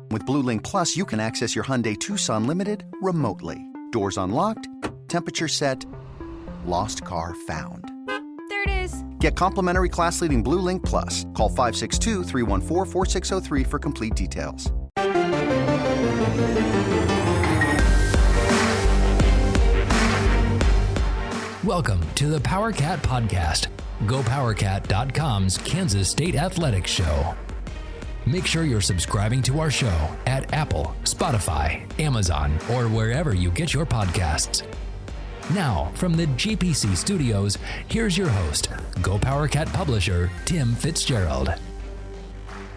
With Blue Link Plus, you can access your Hyundai Tucson Limited remotely. Doors unlocked, temperature set, lost car found. There it is. Get complimentary class-leading Blue Link Plus. Call 562-314-4603 for complete details. Welcome to the PowerCat Podcast, GoPowerCat.com's Kansas State Athletics Show. Make sure you're subscribing to our show at Apple, Spotify, Amazon, or wherever you get your podcasts. Now, from the GPC studios, here's your host, GoPowerCat publisher, Tim Fitzgerald.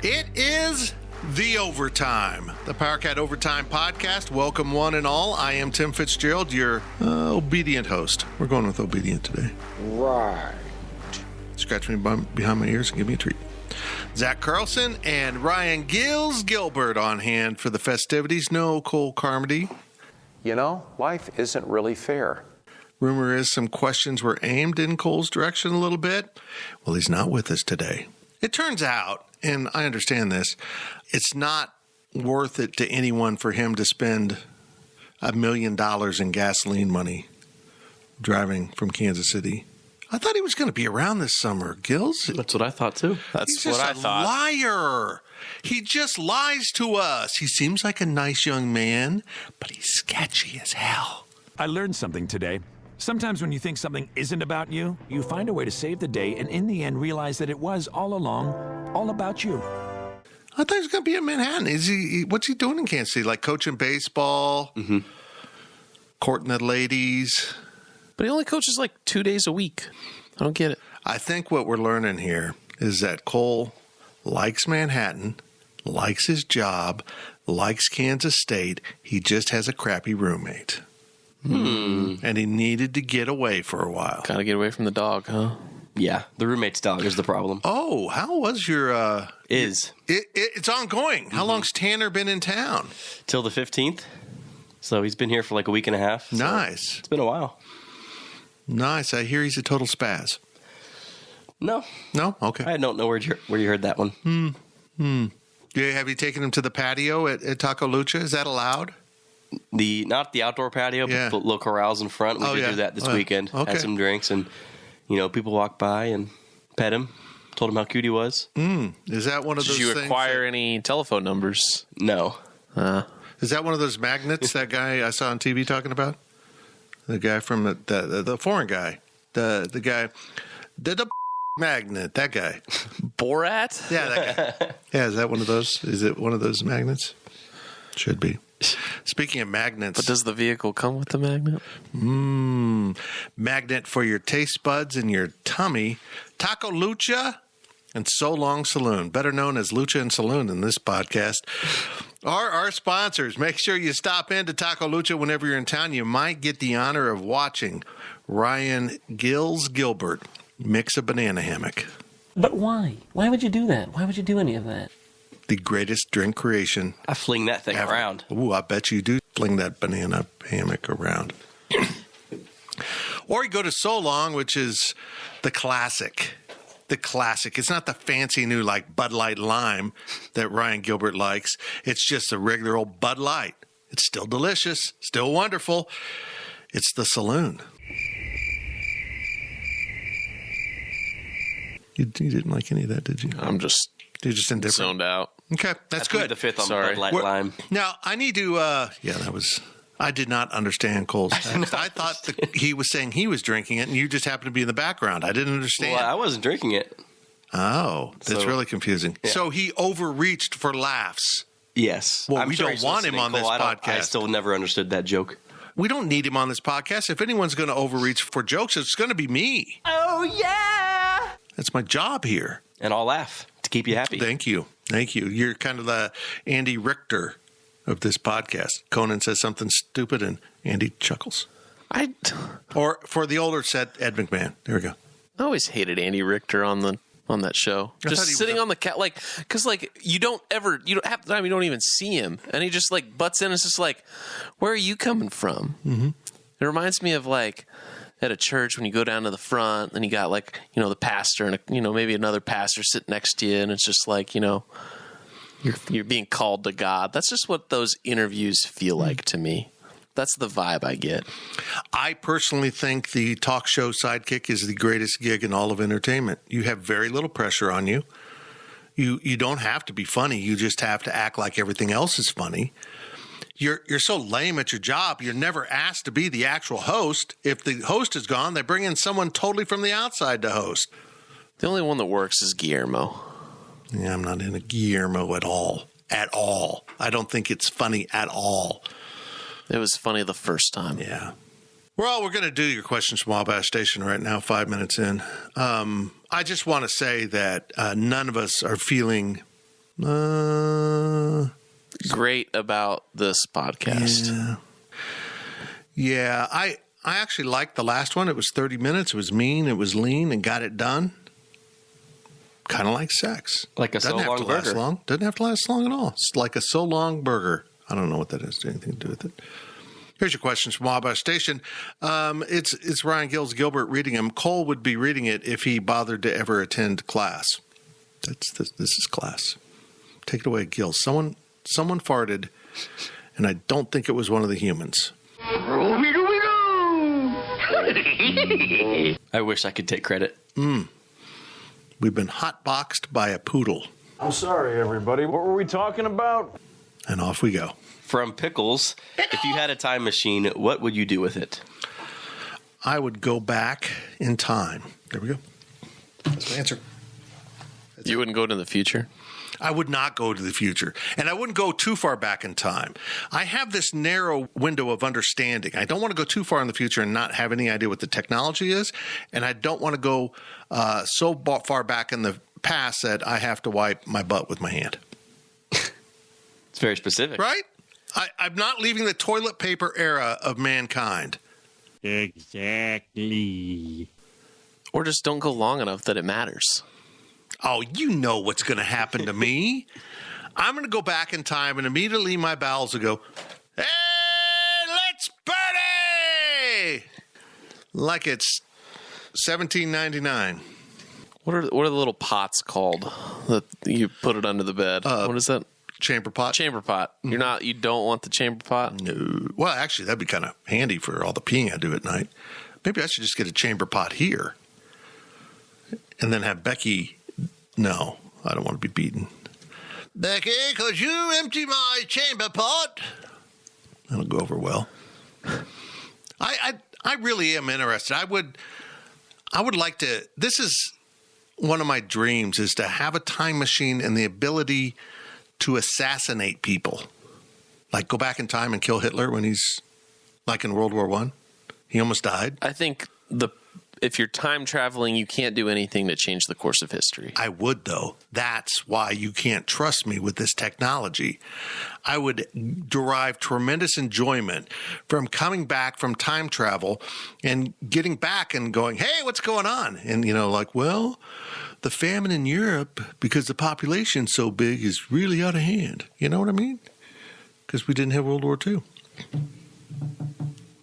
It is The Overtime, the PowerCat Overtime podcast. Welcome one and all. I am Tim Fitzgerald, your obedient host. We're going with obedient today. Right. Scratch me behind my ears and give me a treat. Zach Carlson and Ryan Gilbert on hand for the festivities. No Cole Carmody. You know, life isn't really fair. Rumor is some questions were aimed in Cole's direction a little bit. Well, he's not with us today. It turns out, and I understand this, it's not worth it to anyone for him to spend $1 million in gasoline money driving from Kansas City. I thought he was going to be around this summer, Gills. That's what I thought, too. He's just a liar. He just lies to us. He seems like a nice young man, but he's sketchy as hell. I learned something today. Sometimes when you think something isn't about you, you find a way to save the day and in the end realize that it was all along all about you. I thought he was going to be in Manhattan. What's he doing in Kansas City? Like coaching baseball, courting the ladies. But he only coaches like 2 days a week. I don't get it. I think what we're learning here is that Cole likes Manhattan, likes his job, likes Kansas State. He just has a crappy roommate. And he needed to get away for a while. Gotta get away from the dog, huh? Yeah, the roommate's dog is the problem. Oh, how was your... It's ongoing. How long's Tanner been in town? Till the 15th. So he's been here for like a week and a half. So nice. It's been a while. Nice. I hear he's a total spaz. No. No? Okay. I don't know where you heard that one. Have you taken him to the patio at Taco Lucha? Is that allowed? Not the outdoor patio, but the little corrals in front. We did do that this weekend. Okay. Had some drinks, and people walked by and pet him, told him how cute he was. Is that one of those Did you things acquire any telephone numbers? No. Is that one of those magnets that guy I saw on TV talking about? The guy from the foreign guy. The guy. The magnet. That guy. Borat? Yeah, that guy. Yeah, is that one of those? Is it one of those magnets? Should be. Speaking of magnets. But does the vehicle come with the magnet? Magnet for your taste buds and your tummy. Taco Lucha and So Long Saloon, better known as Lucha and Saloon in this podcast, are our sponsors. Make sure you stop into Taco Lucha whenever you're in town. You might get the honor of watching Ryan Gilbert mix a banana hammock. But why? Why would you do that? Why would you do any of that? The greatest drink creation. I fling that thing around. Ooh, I bet you do fling that banana hammock around. Or you go to So Long, which is the classic. The classic. It's not the fancy new like Bud Light Lime that Ryan Gilbert likes. It's just a regular old Bud Light. It's still delicious, still wonderful. It's the Saloon. You didn't like any of that, did you? I'm just You're just indifferent. zoned out. Okay, that's good. The fifth on Sorry. Bud Light Lime. Now, I need to, I did not understand Cole's text. I thought he was saying he was drinking it, and you just happened to be in the background. I didn't understand. Well, I wasn't drinking it. Oh, that's really confusing. Yeah. So he overreached for laughs. Yes. Well, I'm we sure don't he's want him listening, on this Cole. podcast. I still never understood that joke. We don't need him on this podcast. If anyone's going to overreach for jokes, it's going to be me. Oh, yeah. That's my job here. And I'll laugh to keep you happy. Thank you. Thank you. You're kind of the Andy Richter of this podcast. Conan says something stupid and Andy chuckles. Or for the older set, Ed McMahon. There we go. I always hated Andy Richter on that show. Just sitting on the cat, because you don't half the time you don't even see him, and he just butts in. It's just like, where are you coming from? Mm-hmm. It reminds me of at a church when you go down to the front, and you got the pastor and maybe another pastor sitting next to you, and it's just You're being called to God. That's just what those interviews feel like to me. That's the vibe I get. I personally think the talk show sidekick is the greatest gig in all of entertainment. You have very little pressure on you. You don't have to be funny. You just have to act like everything else is funny. You're so lame at your job, you're never asked to be the actual host. If the host is gone, they bring in someone totally from the outside to host. The only one that works is Guillermo. Yeah, I'm not into Guillermo at all. At all. I don't think it's funny at all. It was funny the first time. Yeah. Well, we're going to do your questions from Wabash Station right now, 5 minutes in. I just want to say that none of us are feeling great about this podcast. Yeah. I actually liked the last one. It was 30 minutes. It was mean. It was lean and got it done. Kind of like sex. Like a so long burger. Last long. Doesn't have to last long at all. It's like a so long burger. I don't know what that has anything to do with it. Here's your questions from Wabash Station. It's Ryan Gilbert reading them. Cole would be reading it if he bothered to ever attend class. This is class. Take it away, Gil. Someone farted, and I don't think it was one of the humans. I wish I could take credit. We've been hotboxed by a poodle. I'm sorry, everybody. What were we talking about? And off we go. From Pickles, if you had a time machine, what would you do with it? I would go back in time. There we go. That's my answer. You wouldn't go to the future? I would not go to the future. And I wouldn't go too far back in time. I have this narrow window of understanding. I don't want to go too far in the future and not have any idea what the technology is. And I don't want to go so far back in the past that I have to wipe my butt with my hand. It's very specific. Right? I'm not leaving the toilet paper era of mankind. Exactly. Or just don't go long enough that it matters. Oh, you know what's going to happen to me. I'm going to go back in time and immediately my bowels will go, hey, let's party! Like it's 1799. What are the little pots called that you put it under the bed? What is that? Chamber pot. Chamber pot. You don't want the chamber pot? No. Well, actually, that'd be kind of handy for all the peeing I do at night. Maybe I should just get a chamber pot here and then have Becky. No, I don't want to be beaten. Becky, could you empty my chamber pot? That'll go over well. I really am interested. I would like to. This is one of my dreams, is to have a time machine and the ability to assassinate people. Like go back in time and kill Hitler when he's like in World War I. He almost died. I think if you're time traveling, you can't do anything to change the course of history. I would, though. That's why you can't trust me with this technology. I would derive tremendous enjoyment from coming back from time travel and getting back and going, hey, what's going on? And, well, the famine in Europe, because the population's so big, is really out of hand. You know what I mean? Because we didn't have World War II.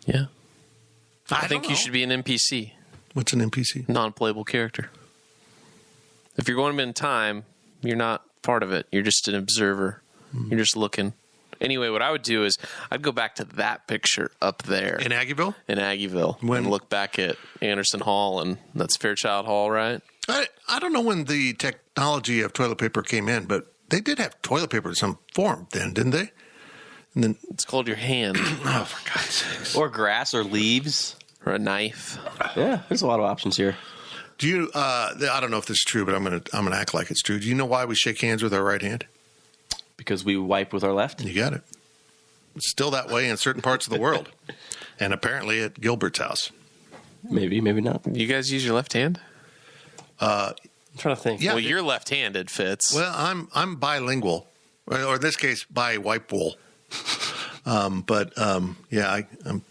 Yeah. I think you should be an NPC. What's an NPC? Non-playable character. If you're going in time, you're not part of it. You're just an observer. You're just looking. Anyway, what I would do is I'd go back to that picture up there. In Aggieville? In Aggieville. And look back at Anderson Hall, and that's Fairchild Hall, right? I don't know when the technology of toilet paper came in, but they did have toilet paper in some form then, didn't they? And then it's called your hand. Oh, for God's sakes. Or grass or leaves. Or a knife. Yeah, there's a lot of options here. Do you? I don't know if this is true, but I'm gonna act like it's true. Do you know why we shake hands with our right hand? Because we wipe with our left. You got it. It's still that way in certain parts of the world, and apparently at Gilbert's house. Maybe not. You guys use your left hand? I'm trying to think. Yeah, well, you're left-handed, Fitz. Well, I'm bilingual, or in this case, bi-wipe-wool. Yeah, I'm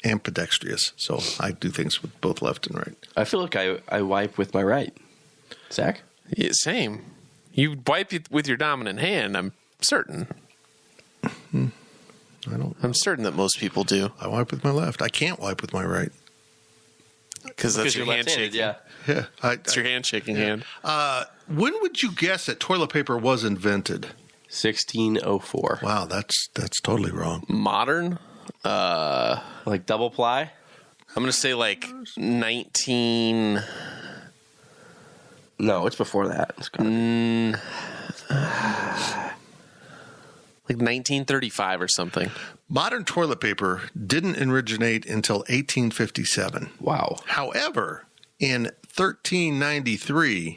ambidextrous, so I do things with both left and right. I feel like I wipe with my right. Zach? Yeah, same. You wipe with your dominant hand, I'm certain. I'm certain that most people do. I wipe with my left. I can't wipe with my right. Because that's your handshake. Yeah. Yeah. It's your handshaking hand. When would you guess that toilet paper was invented? 1604. Wow, that's totally wrong. Modern? Like double ply? I'm going to say like 19... No, it's before that. It's like 1935 or something. Modern toilet paper didn't originate until 1857. Wow. However, in 1393,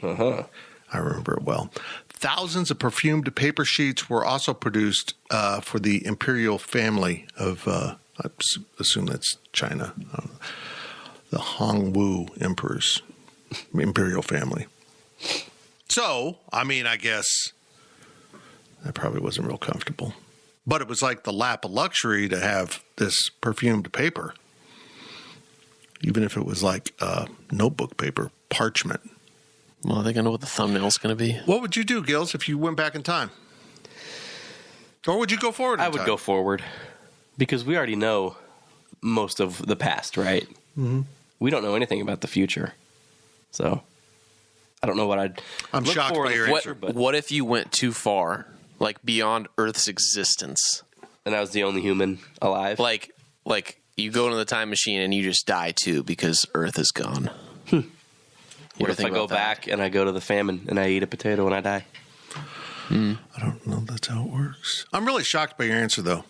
I remember it well, thousands of perfumed paper sheets were also produced for the imperial family of, I assume that's China, the Hongwu emperors, imperial family. So, I mean, I guess that probably wasn't real comfortable. But it was like the lap of luxury to have this perfumed paper, even if it was like notebook paper, parchment. Well, I think I know what the thumbnail's going to be. What would you do, Gills, if you went back in time? Or would you go forward in time? I would go forward because we already know most of the past, right? Mm-hmm. We don't know anything about the future. So I don't know what I'm look shocked for by your answer. But what if you went too far, like beyond Earth's existence? And I was the only human alive? Like you go into the time machine and you just die too because Earth is gone. What if I go back and I go to the famine and I eat a potato and I die? I don't know that's how it works. I'm really shocked by your answer, though.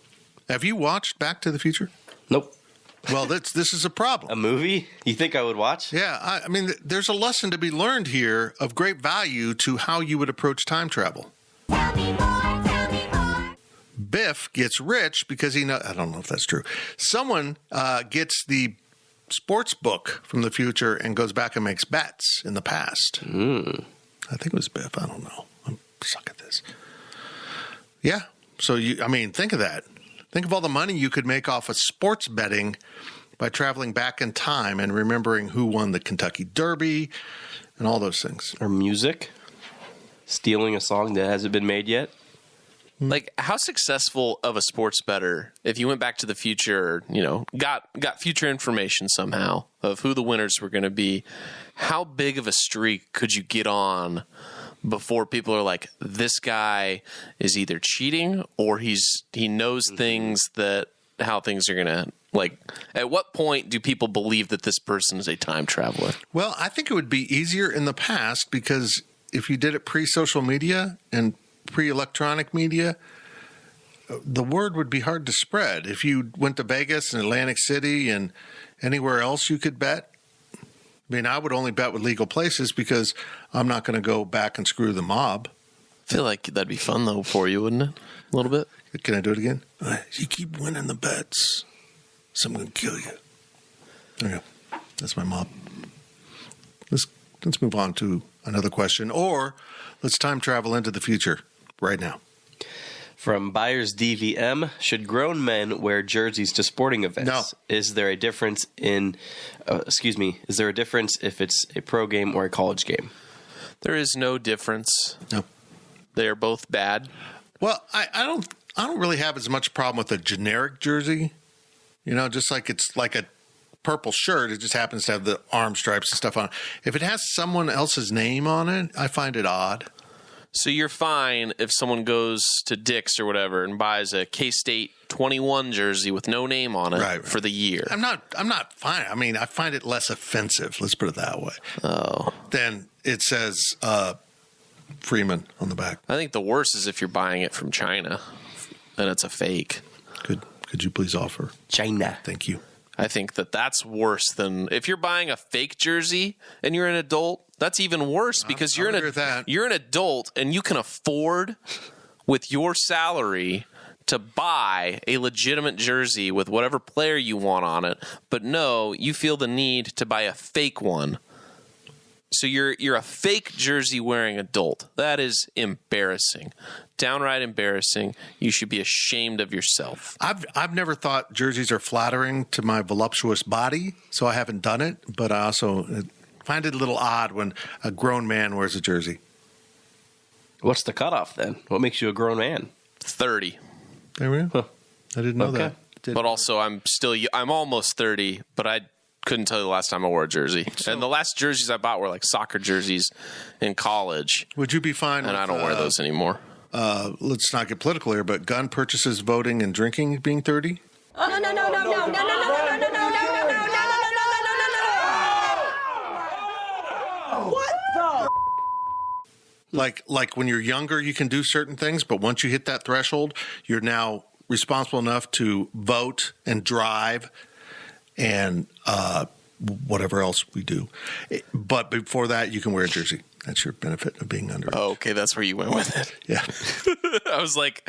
Have you watched Back to the Future? Nope. Well, this is a problem. A movie? You think I would watch? Yeah, I mean, there's a lesson to be learned here of great value to how you would approach time travel. Tell me more, tell me more. Biff gets rich because he knows. I don't know if that's true. Someone gets the sports book from the future and goes back and makes bets in the past. I think it was Biff. I don't know. I'm suck at this. Yeah. So, think of that. Think of all the money you could make off of sports betting by traveling back in time and remembering who won the Kentucky Derby and all those things. Or music. Stealing a song that hasn't been made yet. Like, how successful of a sports bettor, if you went back to the future, got future information somehow of who the winners were going to be, how big of a streak could you get on before people are like, this guy is either cheating or he knows things how things are going to, like, at what point do people believe that this person is a time traveler? Well, I think it would be easier in the past because if you did it pre-social media and pre-electronic media, the word would be hard to spread. If you went to Vegas and Atlantic City and anywhere else you could bet, I mean, I would only bet with legal places because I'm not going to go back and screw the mob. I feel like that'd be fun, though, for you, wouldn't it? A little bit. Can I do it again? You keep winning the bets, so I'm going to kill you. There you go. That's my mob. Let's move on to another question, or let's time travel into the future right now. From Buyers DVM, should grown men wear jerseys to sporting events? No. Is there a difference is there a difference if it's a pro game or a college game? There is no difference. No. They are both bad. Well, I don't really have as much problem with a generic jersey. Just like it's like a purple shirt. It just happens to have the arm stripes and stuff on it. If it has someone else's name on it, I find it odd. So you're fine if someone goes to Dick's or whatever and buys a K-State 21 jersey with no name on it for the year. I'm not fine. I mean, I find it less offensive. Let's put it that way. Oh. Then it says Freeman on the back. I think the worst is if you're buying it from China and it's a fake. Could you please offer? China. Thank you. I think that's worse than if you're buying a fake jersey and you're an adult. That's even worse because you're an adult and you can afford with your salary to buy a legitimate jersey with whatever player you want on it. But no, you feel the need to buy a fake one. So you're a fake jersey wearing adult. That is embarrassing. Downright embarrassing. You should be ashamed of yourself. I've never thought jerseys are flattering to my voluptuous body, so I haven't done it, but I also find it a little odd when a grown man wears a jersey. What's the cutoff then? What makes you a grown man? 30. There we go. Huh. I didn't know that. But also I'm almost 30, but I couldn't tell you the last time I wore a jersey. And the last jerseys I bought were like soccer jerseys in college. Would you be fine and I don't wear those anymore. let's not get political here, but gun purchases, voting, and drinking being 30? Oh, no, no, no, no, no, no, no, no, no, no, no, no, no, no, no, no. What the? Like when you're younger, you can do certain things, but once you hit that threshold, you're now responsible enough to vote and drive and whatever else we do. But before that, you can wear a jersey. That's your benefit of being underage. Oh, okay, that's where you went with it. Yeah. I was like,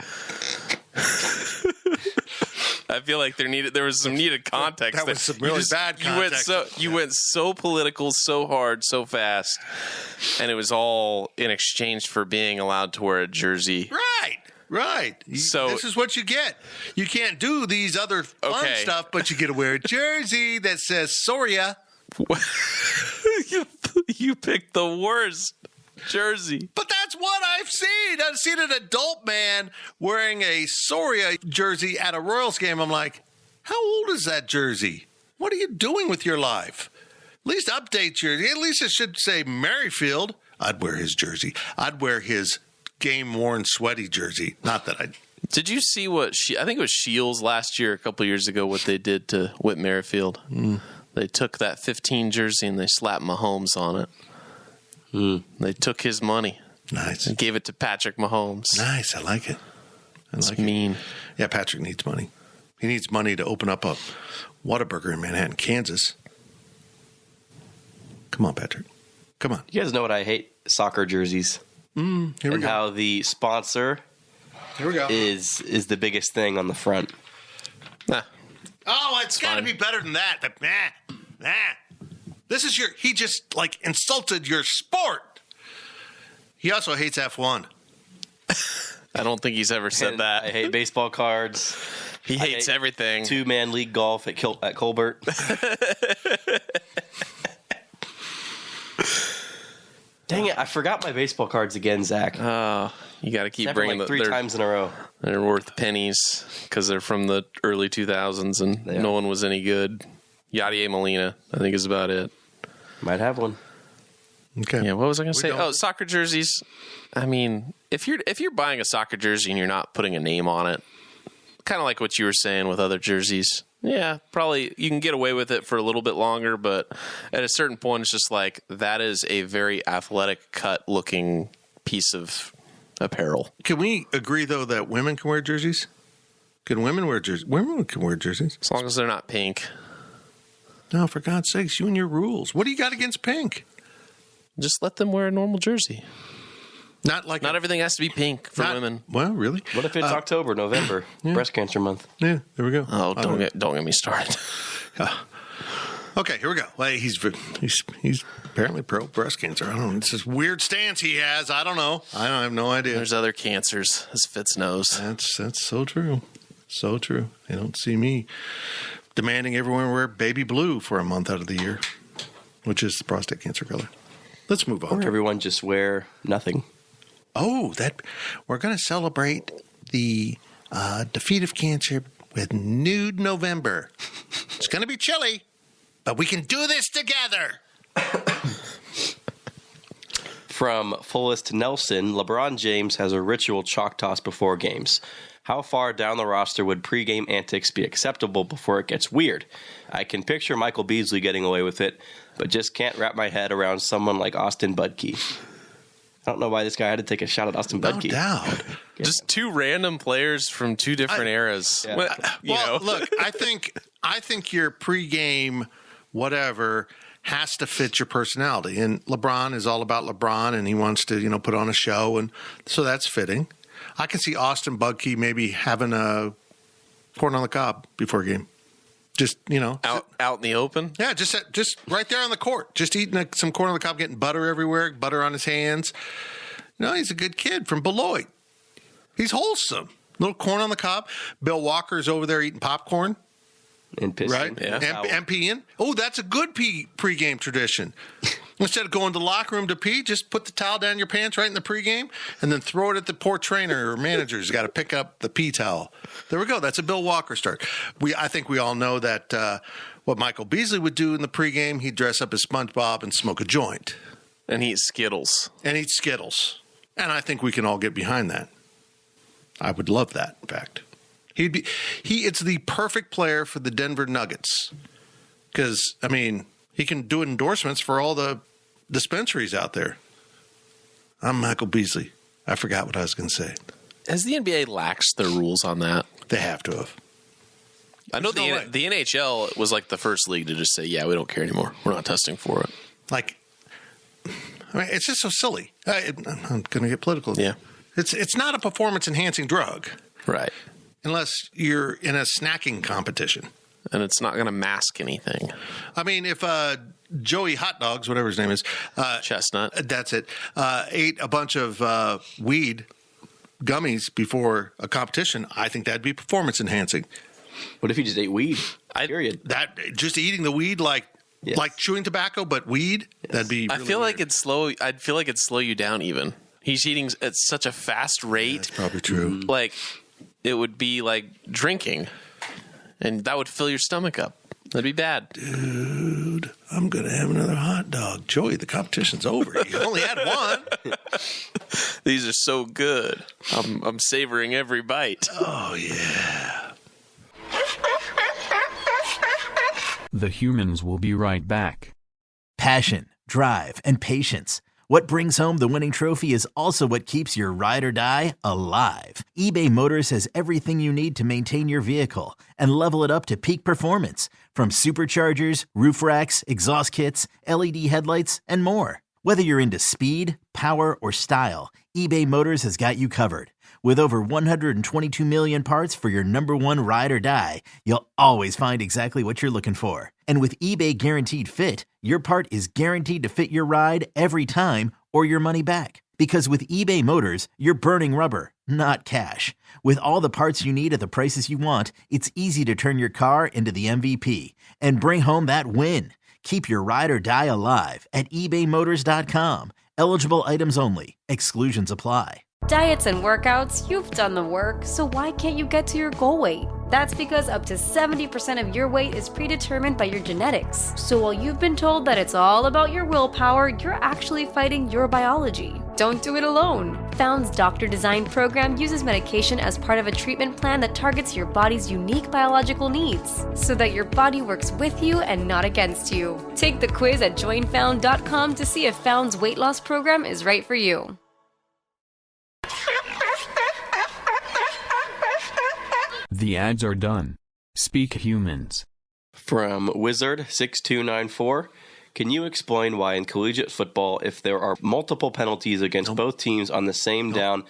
I feel like there was some needed context. That was some really bad context. You went so political, so hard, so fast, and it was all in exchange for being allowed to wear a jersey. Right. So this is what you get. You can't do these other fun stuff, but you get to wear a jersey that says Soria. You picked the worst jersey. But that's what I've seen. I've seen an adult man wearing a Soria jersey at a Royals game. I'm like, how old is that jersey? What are you doing with your life? At least update your. At least it should say Merrifield. I'd wear his jersey. I'd wear his game-worn sweaty jersey. Not that I. Did you see what I think it was Shields last year, a couple years ago, what they did to Whit Merrifield? They took that 15 jersey and they slapped Mahomes on it. They took his money. Nice. And gave it to Patrick Mahomes. Nice. I like it. It's mean. Yeah, Patrick needs money. He needs money to open up a Whataburger in Manhattan, Kansas. Come on, Patrick. Come on. You guys know what I hate? Soccer jerseys. Here we And go. how the sponsor Here we go. is the biggest thing on the front. Nah. Oh, it's got to be better than that. This is he just like insulted your sport. He also hates F1. I don't think he's ever said And that. I hate baseball cards. He hates everything. Two-man league golf at Colbert. Dang it! I forgot my baseball cards again, Zach. You got to keep Happened bringing like them. three times in a row. They're worth pennies because they're from the early 2000s and no one was any good. Yadier Molina, I think, is about it. Might have one. Okay. Yeah, what was I going to say? don't- Oh, soccer jerseys. I mean, if you're buying a soccer jersey and you're not putting a name on it, kind of like what you were saying with other jerseys, yeah, probably you can get away with it for a little bit longer, but at a certain point, it's just like that is a very athletic cut looking piece of apparel. Can we agree, though, that women can wear jerseys? Can women wear jerseys? Women can wear jerseys. As long as they're not pink. No, for God's sakes, you and your rules. What do you got against pink? Just let them wear a normal jersey. Not everything has to be pink for women. Well, really? What if it's October, November, breast cancer month? Yeah, there we go. Oh, don't get me started. Okay, here we go. Well, he's apparently pro breast cancer. I don't know. It's this weird stance he has. I don't know. I have no idea. There's other cancers, as Fitz knows. That's so true. So true. They don't see me demanding everyone wear baby blue for a month out of the year, which is the prostate cancer color. Let's move on. Or everyone just wear nothing. Oh, we're going to celebrate the defeat of cancer with Nude November. It's going to be chilly, but we can do this together. From Fullest Nelson, LeBron James has a ritual chalk toss before games. How far down the roster would pregame antics be acceptable before it gets weird? I can picture Michael Beasley getting away with it, but just can't wrap my head around someone like Austin Budke. I don't know why this guy had to take a shot at Austin Budke. No doubt. Just two random players from two different eras. Yeah. Well, Look, I think your pregame whatever has to fit your personality. And LeBron is all about LeBron, and he wants to, put on a show, and so that's fitting. I can see Austin Budke maybe having a corn on the cob before a game. Just, out in the open. Yeah, just right there on the court. Just eating some corn on the cob, getting butter everywhere, butter on his hands. He's a good kid from Beloit. He's wholesome. Little corn on the cob. Bill Walker's over there eating popcorn. And pissing. Right? Yeah. And peeing. Oh, that's a good pregame tradition. Instead of going to the locker room to pee, just put the towel down your pants right in the pregame and then throw it at the poor trainer or manager who's got to pick up the pee towel. There we go. That's a Bill Walker start. I think we all know that what Michael Beasley would do in the pregame, he'd dress up as SpongeBob and smoke a joint. And eat Skittles. And eat Skittles. And I think we can all get behind that. I would love that, in fact. It's the perfect player for the Denver Nuggets. Because, I mean, he can do endorsements for all the dispensaries out there. I'm Michael Beasley. I forgot what I was going to say. Has the NBA laxed their rules on that? They have to have. I know the NHL was like the first league to just say, yeah, we don't care anymore. We're not testing for it. Like, I mean, it's just so silly. I'm going to get political. Yeah. It's not a performance-enhancing drug. Right. Unless you're in a snacking competition. And it's not going to mask anything. I mean, if Joey Hot Dogs, whatever his name is. Chestnut. That's it. Ate a bunch of weed gummies before a competition, I think that'd be performance-enhancing. What if you just ate weed? Period. That just eating the weed like chewing tobacco, but weed. Yes. That'd be. Really I feel weird. like it'd slow. I'd feel like it'd slow you down. Even he's eating at such a fast rate. That's probably true. Like it would be like drinking, and that would fill your stomach up. That'd be bad. Dude, I'm gonna have another hot dog. Joey, the competition's over. You only had one. These are so good. I'm savoring every bite. Oh yeah. The Humans will be right back. Passion, drive, and patience. What brings home the winning trophy is also what keeps your ride or die alive. eBay Motors has everything you need to maintain your vehicle and level it up to peak performance, from superchargers, roof racks, exhaust kits, LED headlights, and more. Whether you're into speed, power, or style, eBay Motors has got you covered. With over 122 million parts for your number one ride or die, you'll always find exactly what you're looking for. And with eBay Guaranteed Fit, your part is guaranteed to fit your ride every time or your money back. Because with eBay Motors, you're burning rubber, not cash. With all the parts you need at the prices you want, it's easy to turn your car into the MVP and bring home that win. Keep your ride or die alive at ebaymotors.com. Eligible items only. Exclusions apply. Diets and workouts, you've done the work, so why can't you get to your goal weight? That's because up to 70% of your weight is predetermined by your genetics. So while you've been told that it's all about your willpower, you're actually fighting your biology. Don't do it alone. Found's Doctor Design program uses medication as part of a treatment plan that targets your body's unique biological needs, so that your body works with you and not against you. Take the quiz at joinfound.com to see if Found's weight loss program is right for you. The ads are done. Speak Humans. From Wizard6294, can you explain why in collegiate football, if there are multiple penalties against both teams on the same down,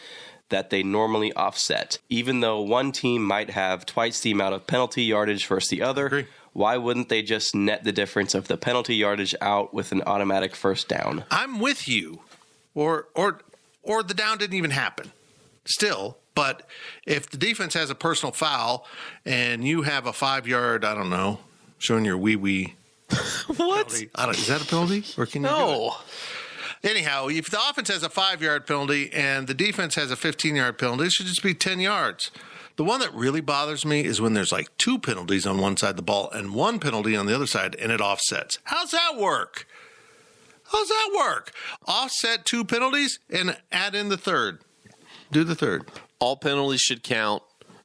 that they normally offset? Even though one team might have twice the amount of penalty yardage versus the other, why wouldn't they just net the difference of the penalty yardage out with an automatic first down? I'm with you. Or the down didn't even happen. Still. But if the defense has a personal foul and you have a 5-yard, I don't know, showing your wee-wee. What? Is that a penalty? Or can you No. do it? Anyhow, if the offense has a 5-yard penalty and the defense has a 15-yard penalty, it should just be 10 yards. The one that really bothers me is when there's like 2 penalties on one side of the ball and 1 penalty on the other side and it offsets. How's that work? Offset 2 penalties and add in the third. Do the third. All penalties should count.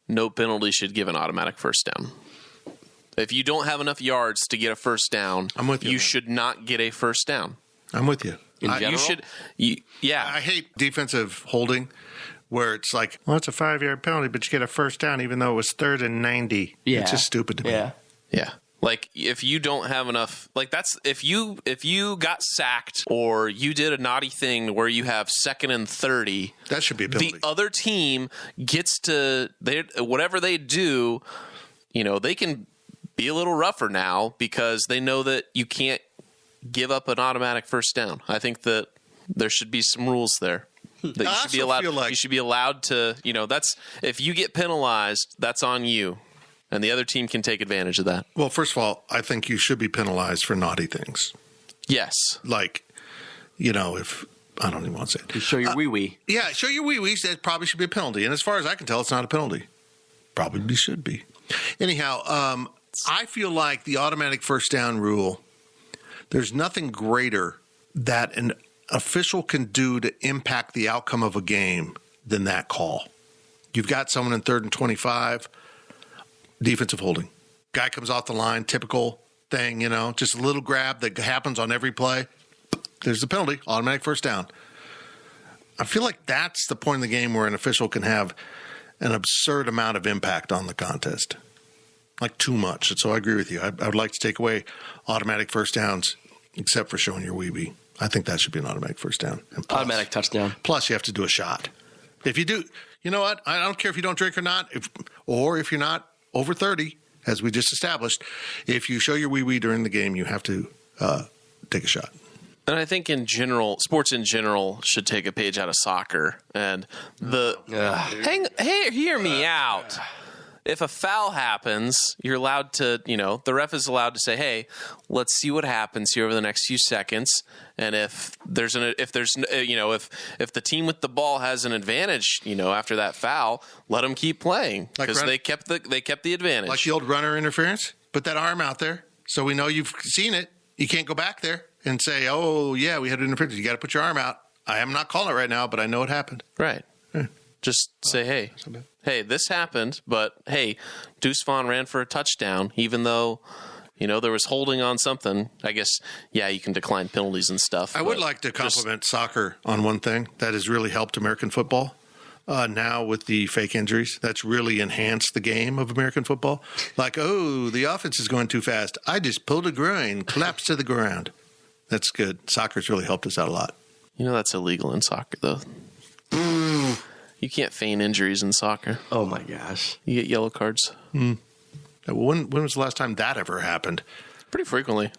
No penalty should give an automatic first down. If you don't have enough yards to get a first down, I'm with you. You should not get a first down. I'm with you. In general? You should. I hate defensive holding where it's like, well, it's a 5-yard penalty, but you get a first down even though it was 3rd and 90. Yeah. It's just stupid to me. Yeah. Like if you don't have enough, like that's if you got sacked or you did a naughty thing where you have 2nd and 30, that should be a penalty. The other team gets to whatever they do, they can be a little rougher now because they know that you can't give up an automatic first down. I think that there should be some rules there. That you should be allowed. You should be allowed to. That's if you get penalized, that's on you. And the other team can take advantage of that. Well, first of all, I think you should be penalized for naughty things. Yes. Like, if I don't even want to say it. You show your wee-wee. Yeah, show your wee-wees. That probably should be a penalty. And as far as I can tell, it's not a penalty. Probably should be. Anyhow, I feel like the automatic first down rule, there's nothing greater that an official can do to impact the outcome of a game than that call. You've got someone in 3rd and 25, defensive holding. Guy comes off the line, typical thing, just a little grab that happens on every play. There's the penalty, automatic first down. I feel like that's the point in the game where an official can have an absurd amount of impact on the contest. Like too much. And so I agree with you. I would like to take away automatic first downs, except for showing your wee-wee. I think that should be an automatic first down. And plus, automatic touchdown. Plus, you have to do a shot. If you do, you know what? I don't care if you don't drink or not, or if you're not over 30, as we just established. If you show your wee-wee during the game, you have to take a shot. And I think in general, sports in general should take a page out of soccer. And hear me out. If a foul happens, you're allowed to, the ref is allowed to say, "Hey, let's see what happens here over the next few seconds." And if the team with the ball has an advantage, after that foul, let them keep playing because they kept the advantage. Like the old runner interference. Put that arm out there, so we know you've seen it. You can't go back there and say, "Oh yeah, we had an interference." You got to put your arm out. I am not calling it right now, but I know it happened. Right. Yeah. Just say, hey, this happened, but hey, Deuce Vaughn ran for a touchdown, even though, there was holding on something. I guess, you can decline penalties and stuff. I would like to compliment soccer on one thing that has really helped American football. Now with the fake injuries, that's really enhanced the game of American football. Like, the offense is going too fast. I just pulled a groin, collapsed to the ground. That's good. Soccer's really helped us out a lot. That's illegal in soccer, though. You can't feign injuries in soccer. Oh, my gosh. You get yellow cards. When was the last time that ever happened? Pretty frequently.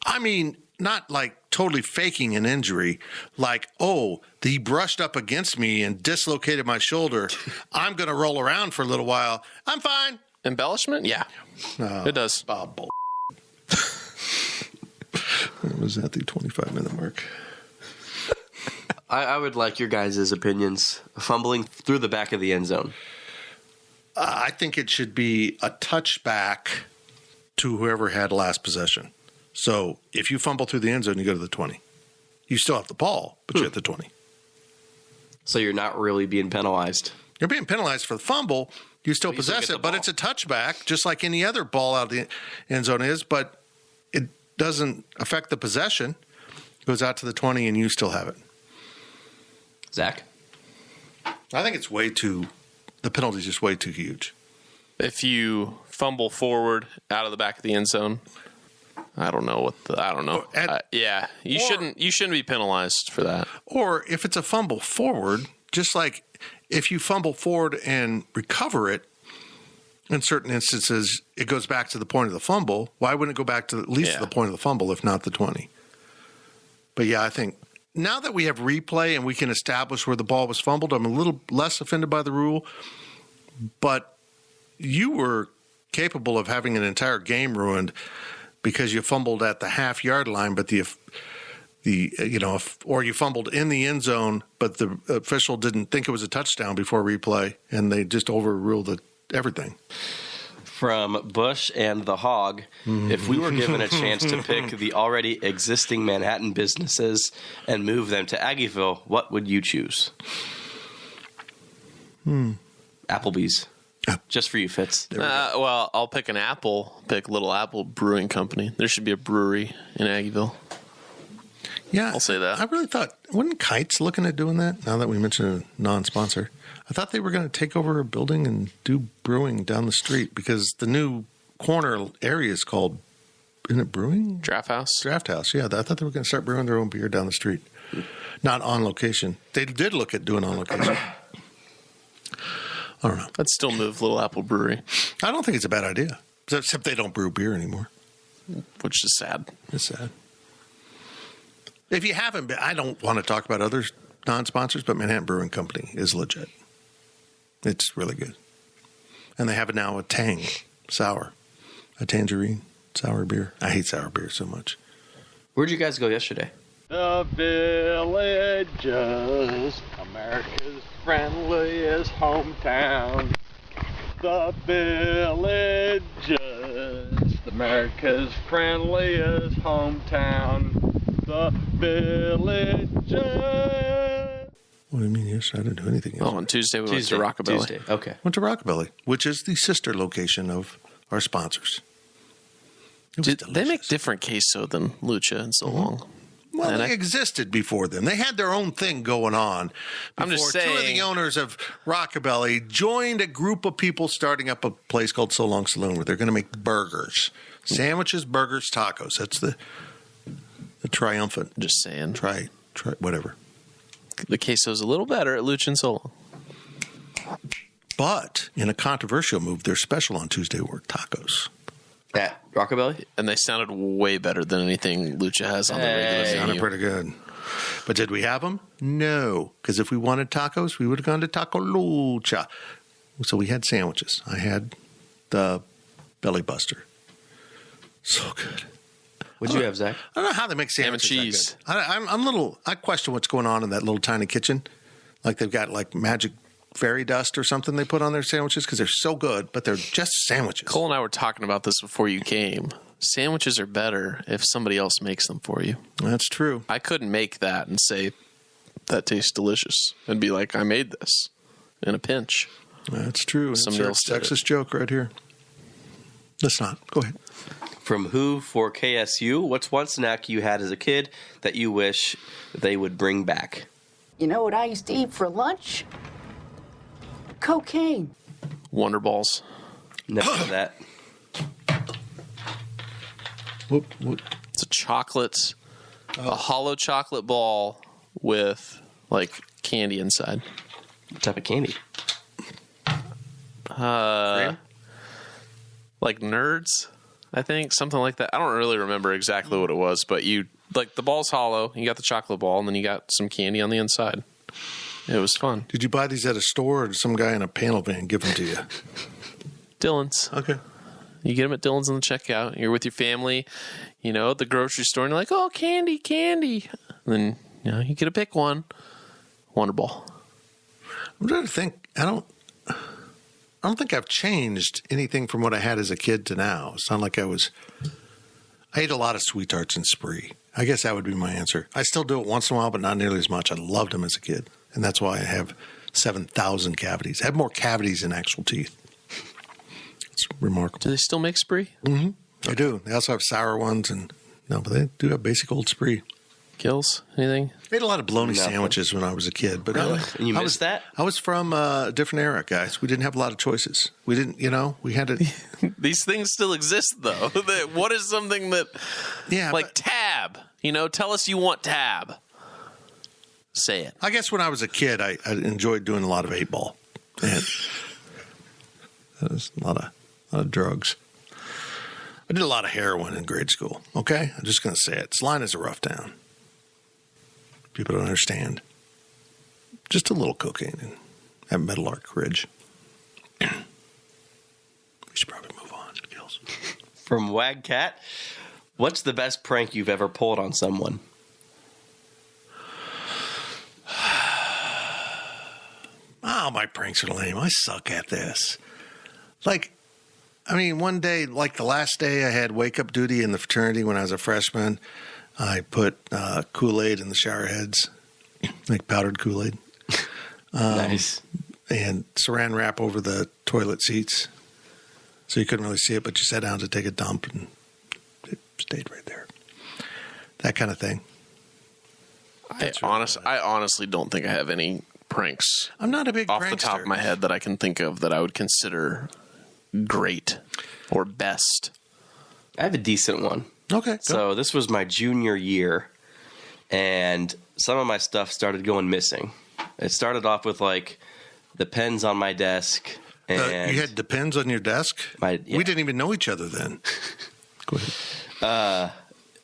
I mean, not like totally faking an injury. Like, he brushed up against me and dislocated my shoulder. I'm going to roll around for a little while. I'm fine. Embellishment? Yeah. It does. Bull. It was at the 25-minute mark. I would like your guys' opinions. Fumbling through the back of the end zone. I think it should be a touchback to whoever had last possession. So if you fumble through the end zone, you go to the 20. You still have the ball, but you're at the 20. So you're not really being penalized. You're being penalized for the fumble. You still possess it, but it's a touchback, just like any other ball out of the end zone is, but it doesn't affect the possession. It goes out to the 20, and you still have it. Zach? I think it's the penalty's just way too huge. If you fumble forward out of the back of the end zone, I don't know. You shouldn't be penalized for that. Or if it's a fumble forward, just like if you fumble forward and recover it, in certain instances, it goes back to the point of the fumble. Why wouldn't it go back to at least the point of the fumble, if not the 20? But I think now that we have replay and we can establish where the ball was fumbled, I'm a little less offended by the rule. But you were capable of having an entire game ruined because you fumbled at the half-yard line, but or you fumbled in the end zone, but the official didn't think it was a touchdown before replay, and they just overruled everything. From Bush and the Hog, if we were given a chance to pick the already existing Manhattan businesses and move them to Aggieville, what would you choose? Applebee's. Just for you, Fitz. Well, I'll pick pick Little Apple Brewing Company. There should be a brewery in Aggieville. Yeah. I'll say that. I really thought, wasn't Kites looking at doing that, now that we mentioned a non-sponsor? I thought they were going to take over a building and do brewing down the street because the new corner area is called, isn't it brewing? Draft House. Draft House, yeah. I thought they were going to start brewing their own beer down the street. Not on location. They did look at doing on location. I don't know. I'd still move Little Apple Brewery. I don't think it's a bad idea. Except they don't brew beer anymore. Which is sad. It's sad. If you haven't been, I don't want to talk about other non-sponsors, but Manhattan Brewing Company is legit. It's really good. And they have now a Tang sour. A tangerine sour beer. I hate sour beer so much. Where'd you guys go yesterday? The Villages, America's friendliest hometown. The Villages, America's friendliest hometown. The Villages. What do you mean? Yes, I didn't do anything yesterday. Oh, on Tuesday we went to Rockabilly. Tuesday. Okay. Went to Rockabilly, which is the sister location of our sponsors. They make different queso than Lucha in so long. Well, And they existed before them. They had their own thing going on. I'm just before two of saying- the owners of Rockabilly joined a group of people starting up a place called So Long Saloon where they're going to make burgers. Sandwiches, burgers, tacos. That's the triumphant. Just saying. Try, whatever. The queso's a little better at Lucha and so long. But in a controversial move, their special on Tuesday were tacos. Yeah, Rockabilly? And they sounded way better than anything Lucha has on the regular Sounded menu. pretty good. But did we have them? No. Because if we wanted tacos, we would have gone to Taco Lucha. So we had sandwiches. I had the Belly Buster. So good. What'd you have, Zach? I don't know how they make sandwiches. Ham and cheese. I'm I question what's going on in that little tiny kitchen. Like they've got like magic fairy dust or something they put on their sandwiches because they're so good, but they're just sandwiches. Cole and I were talking about this before you came. Sandwiches are better if somebody else makes them for you. That's true. I couldn't make that and say, that tastes delicious. And be like, I made this in a pinch. That's true. Somebody else did Texas joke right here. Let's not. Go ahead. From Who for KSU, what's one snack you had as a kid that you wish they would bring back? You know what I used to eat for lunch? Cocaine. Wonder Balls. Never had that. Whoop. It's a chocolate, a hollow chocolate ball with like candy inside. What type of candy? Like Nerds, I think, something like that. I don't really remember exactly what it was, but you like the ball's hollow. You got the chocolate ball, and then you got some candy on the inside. It was fun. Did you buy these at a store or did some guy in a panel van give them to you? Dylan's. Okay. You get them at Dylan's on the checkout. You're with your family, you know, at the grocery store, and you're like, oh, candy. And then, you know, you get to pick one. Wonder Ball. I'm trying to think. I don't think I've changed anything from what I had as a kid to now. It's not like I ate a lot of Sweet Tarts and Spree. I guess that would be my answer. I still do it once in a while, but not nearly as much. I loved them as a kid. And that's why I have 7,000 cavities. I have more cavities than actual teeth. It's remarkable. Do they still make Spree? Mm-hmm. They do. They also have sour ones. But they do have basic old Spree. Kills? Anything? I ate a lot of bologna sandwiches when I was a kid. But really? And you missed that? I was from a different era, guys. We didn't have a lot of choices. We didn't, we had to. These things still exist, though. What is something that, like Tab, tell us you want Tab. Say it. I guess when I was a kid, I enjoyed doing a lot of 8-ball. And that was a lot of drugs. I did a lot of heroin in grade school, okay? I'm just going to say it. Salina's a rough town. People don't understand. Just a little cocaine at Meadowlark Ridge. We should probably move on, Gills. From Wagcat, what's the best prank you've ever pulled on someone? Oh, my pranks are lame. I suck at this. One day, like the last day I had wake-up duty in the fraternity when I was a freshman, I put Kool-Aid in the shower heads, like powdered Kool-Aid. Nice. And saran wrap over the toilet seats. So you couldn't really see it, but you sat down to take a dump and it stayed right there. That kind of thing. I honestly don't think I have any pranks. I'm not a big off prankster. the top of my head that I can think of that I would consider great or best. I have a decent one. Okay. So this was my junior year, and some of my stuff started going missing. It started off with the pens on my desk. And you had Depends on your desk? We didn't even know each other then. Go ahead.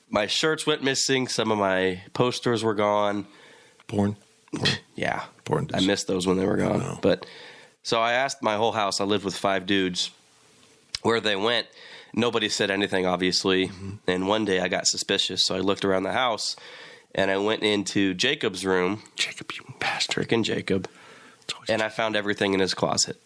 My shirts went missing. Some of my posters were gone. Porn? Yeah. Porn. I missed those when they were gone. No. But so I asked my whole house, I lived with 5 dudes, where they went. Nobody said anything, obviously. Mm-hmm. And one day I got suspicious, so I looked around the house, and I went into Jacob's room. Jacob, you bastard. Frickin' Jacob. And I found everything in his closet.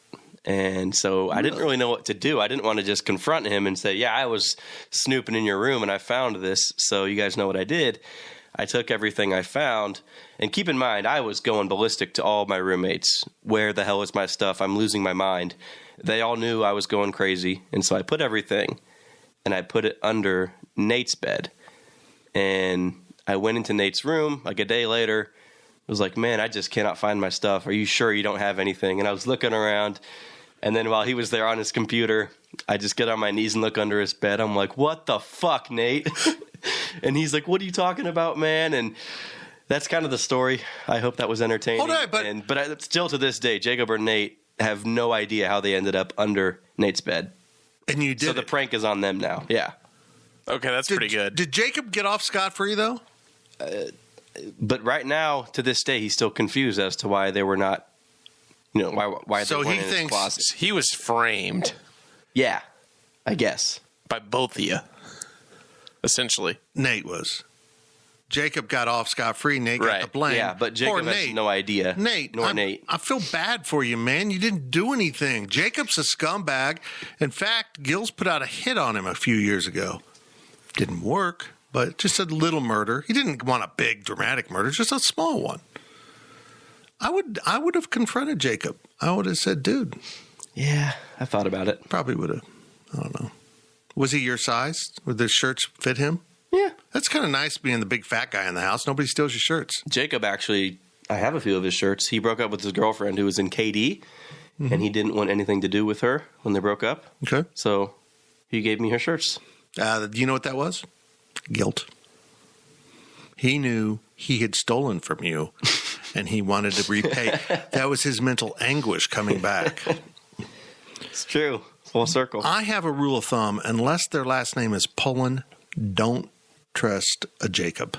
And so I didn't really know what to do. I didn't want to just confront him and say, yeah, I was snooping in your room and I found this. So you guys know what I did. I took everything I found, and keep in mind, I was going ballistic to all my roommates. Where the hell is my stuff? I'm losing my mind. They all knew I was going crazy, and so I put everything, and I put it under Nate's bed. And I went into Nate's room, like a day later. I was like, man, I just cannot find my stuff. Are you sure you don't have anything? And I was looking around, and then while he was there on his computer, I just get on my knees and look under his bed. I'm like, what the fuck, Nate? And he's like, what are you talking about, man? And that's kind of the story. I hope that was entertaining. But still to this day, Jacob or Nate have no idea how they ended up under Nate's bed. And you did. So the prank is on them now. Yeah. Okay, that's pretty good. Did Jacob get off scot-free, though? But right now, to this day, he's still confused as to why they were not, why they weren't in his closet. He was framed. Yeah, I guess. By both of you. Essentially. Nate was. Jacob got off scot-free. Nate got the blame. Yeah, but Jacob has no idea. Nate. I feel bad for you, man. You didn't do anything. Jacob's a scumbag. In fact, Gills put out a hit on him a few years ago. Didn't work, but just a little murder. He didn't want a big, dramatic murder, just a small one. I would have confronted Jacob. I would have said, dude. Yeah, I thought about it. Probably would have. I don't know. Was he your size? Would the shirts fit him? Yeah. That's kind of nice being the big fat guy in the house. Nobody steals your shirts. Jacob actually, I have a few of his shirts. He broke up with his girlfriend who was in KD, and he didn't want anything to do with her when they broke up. Okay. So he gave me her shirts. Do you know what that was? Guilt. He knew he had stolen from you, and he wanted to repay. That was his mental anguish coming back. It's true. Full circle. I have a rule of thumb. Unless their last name is Pullen, don't trust a Jacob.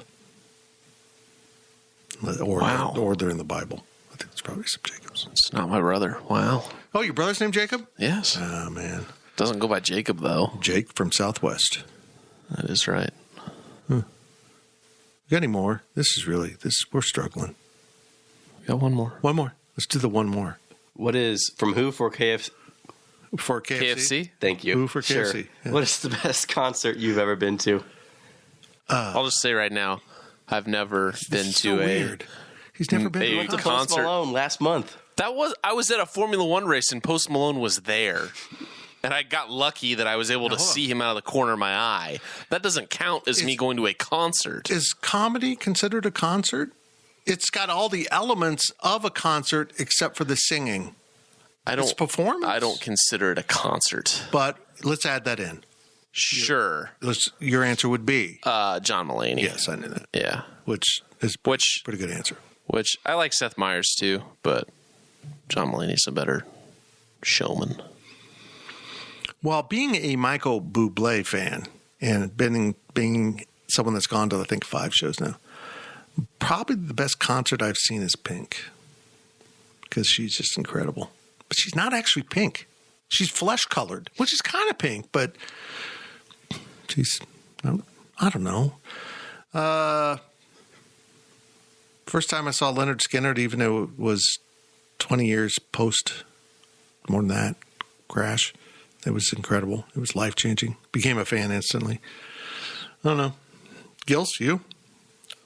Or they're in the Bible. I think it's probably some Jacobs. It's not my brother. Wow. Oh, your brother's named Jacob? Yes. Oh, man. Doesn't go by Jacob, though. Jake from Southwest. That is right. Got any more? We're struggling. Got one more. One more. Let's do the one more. What is, from who for KFC? For KFC? Thank you. Who for KFC? Sure. Yeah. What is the best concert you've ever been to? I'll just say right now, I've never been to weird. He's never been to a concert. concert. Post Malone last month. I was at a Formula One race and Post Malone was there. And I got lucky that I was able to see him out of the corner of my eye. That doesn't count as me going to a concert. Is comedy considered a concert? It's got all the elements of a concert except for the singing. It's performance. I don't consider it a concert. But let's add that in. Sure. Your answer would be? John Mulaney. Yes, I knew that. Yeah. Which is a pretty good answer. Which I like Seth Meyers too, but John Mulaney's a better showman. Well, being a Michael Bublé fan and being someone that's gone to, I think, 5 shows now, probably the best concert I've seen is Pink because she's just incredible. But she's not actually pink. She's flesh-colored, which is kind of pink, but she's, I don't know. First time I saw Leonard Skinner, even though it was 20 years post, more than that, crash. It was incredible. It was life-changing. Became a fan instantly. I don't know. Gills, you?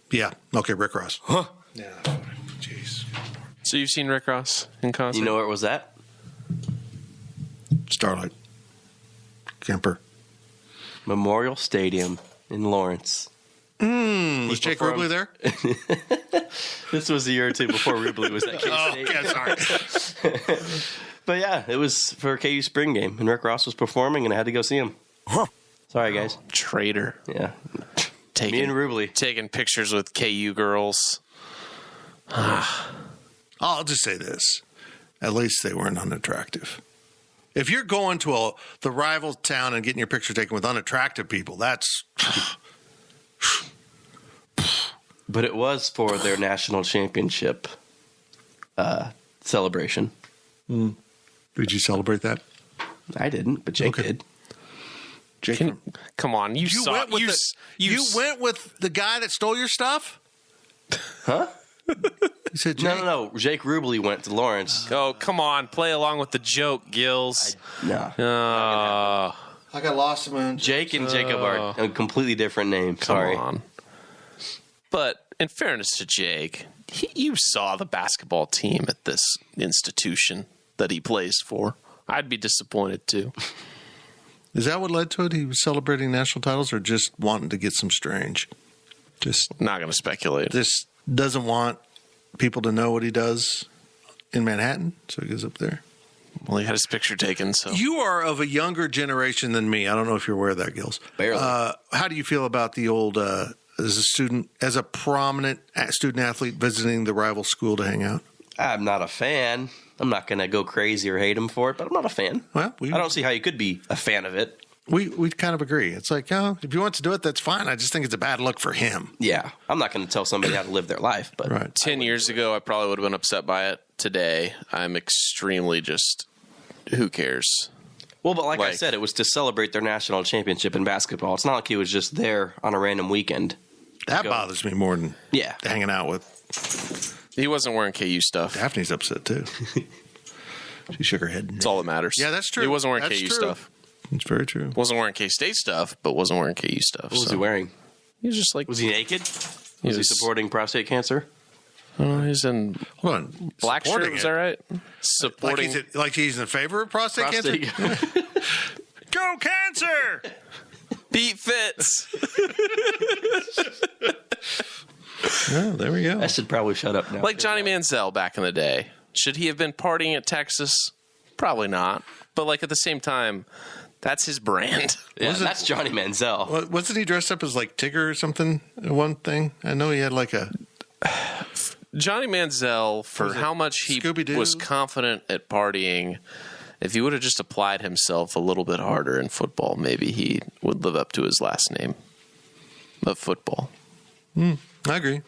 Yeah. Okay, Rick Ross. Huh? Yeah. Jeez. So you've seen Rick Ross in concert? You know where it was at? Starlight. Kemper. Memorial Stadium in Lawrence. Was Jake Rubley there? This was a year or two before Rubley was at K-State. Oh, yeah, sorry. But yeah, it was for a KU spring game, and Rick Ross was performing, and I had to go see him. Sorry, guys. Traitor. Yeah. Me and Rubley. Taking pictures with KU girls. I'll just say this. At least they weren't unattractive. If you're going to the rival town and getting your picture taken with unattractive people, that's... But it was for their national championship celebration. Did you celebrate that? I didn't, but Jake did. Jake, come on, you went with the guy that stole your stuff? Huh? You said Jake? No. Jake Rubley went to Lawrence. Oh, come on. Play along with the joke, Gills. No. I got lost, man. Jake and Jacob are a completely different name. Sorry. Come on. But in fairness to Jake, you saw the basketball team at this institution that he plays for. I'd be disappointed too. Is that what led to it? He was celebrating national titles or just wanting to get some strange? Just not going to speculate. Just doesn't want people to know what he does in Manhattan, so he goes up there. Well, he had his picture taken, so. You are of a younger generation than me. I don't know if you're aware of that, Gills. Barely. How do you feel about the old, as a prominent student athlete visiting the rival school to hang out? I'm not a fan. I'm not going to go crazy or hate him for it, but I'm not a fan. Well, I don't see how you could be a fan of it. We kind of agree. It's like, if he wants to do it, that's fine. I just think it's a bad look for him. Yeah. I'm not going to tell somebody how to live their life. But right. 10 years ago, I probably would have been upset by it. Today, I'm extremely just, who cares? Well, but like I said, it was to celebrate their national championship in basketball. It's not like he was just there on a random weekend. That bothers me more than hanging out with. He wasn't wearing KU stuff. Daphne's upset, too. She shook her head. That's all that matters. Yeah, that's true. He wasn't wearing That's KU true. stuff. It's very true. Wasn't wearing K-State stuff, but wasn't wearing KU stuff. What was he wearing? He was just like... Was he naked? Was he supporting prostate cancer? He's in black shirt, is that right? Supporting... Like he's in favor of prostate cancer? Go cancer! Pete Fitz! Oh, there we go. I should probably shut up now. Like Johnny Manziel back in the day. Should he have been partying at Texas? Probably not. But like at the same time, that's his brand. Yeah, that's Johnny Manziel. Wasn't he dressed up as like Tigger or something? One thing I know he had like a Johnny Manziel for how much he was confident at partying. If he would have just applied himself a little bit harder in football, maybe he would live up to his last name of football. I agree.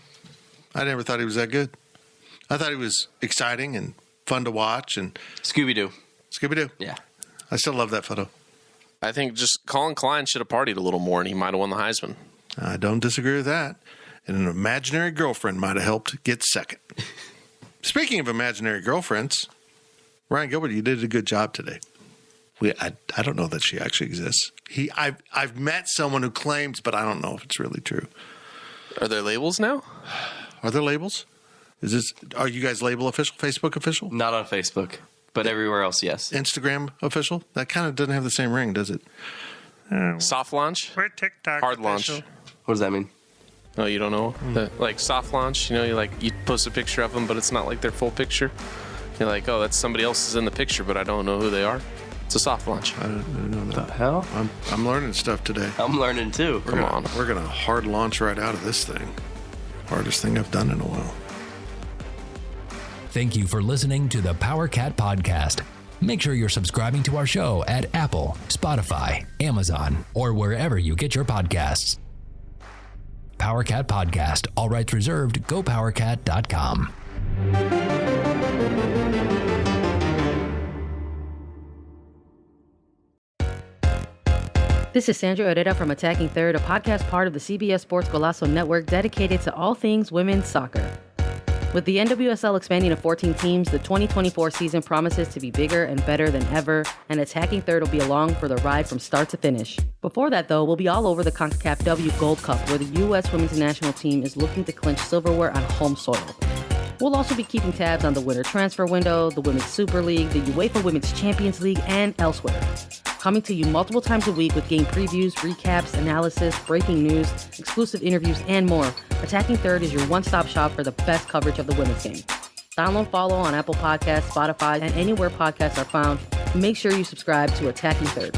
I never thought he was that good. I thought he was exciting and fun to watch. And Scooby-Doo. Yeah. I still love that photo. I think just Colin Klein should have partied a little more and he might have won the Heisman. I don't disagree with that. And an imaginary girlfriend might have helped get second. Speaking of imaginary girlfriends, Ryan Gilbert, you did a good job today. I don't know that she actually exists. I've met someone who claims, but I don't know if it's really true. Are there labels now? Are there labels? Are you guys label official? Facebook official? Not on Facebook, but everywhere else, yes. Instagram official? That kind of doesn't have the same ring, does it? Soft launch? We're TikTok Hard launch. What does that mean? Oh, you don't know? Like soft launch, you post a picture of them, but it's not like their full picture. You're like, oh, that's somebody else is in the picture, but I don't know who they are. It's a soft launch. I didn't know that. The hell? I'm learning stuff today. I'm learning too. We're gonna hard launch right out of this thing. Hardest thing I've done in a while. Thank you for listening to the Power Cat Podcast. Make sure you're subscribing to our show at Apple, Spotify, Amazon, or wherever you get your podcasts. Power Cat Podcast, all rights reserved, gopowercat.com. This is Sandra Herrera from Attacking Third, a podcast part of the CBS Sports Golazo Network dedicated to all things women's soccer. With the NWSL expanding to 14 teams, the 2024 season promises to be bigger and better than ever, and Attacking Third will be along for the ride from start to finish. Before that, though, we'll be all over the CONCACAF W Gold Cup, where the U.S. women's national team is looking to clinch silverware on home soil. We'll also be keeping tabs on the winter transfer window, the Women's Super League, the UEFA Women's Champions League, and elsewhere. Coming to you multiple times a week with game previews, recaps, analysis, breaking news, exclusive interviews, and more. Attacking Third is your one-stop shop for the best coverage of the women's game. Download, follow on Apple Podcasts, Spotify, and anywhere podcasts are found. Make sure you subscribe to Attacking Third.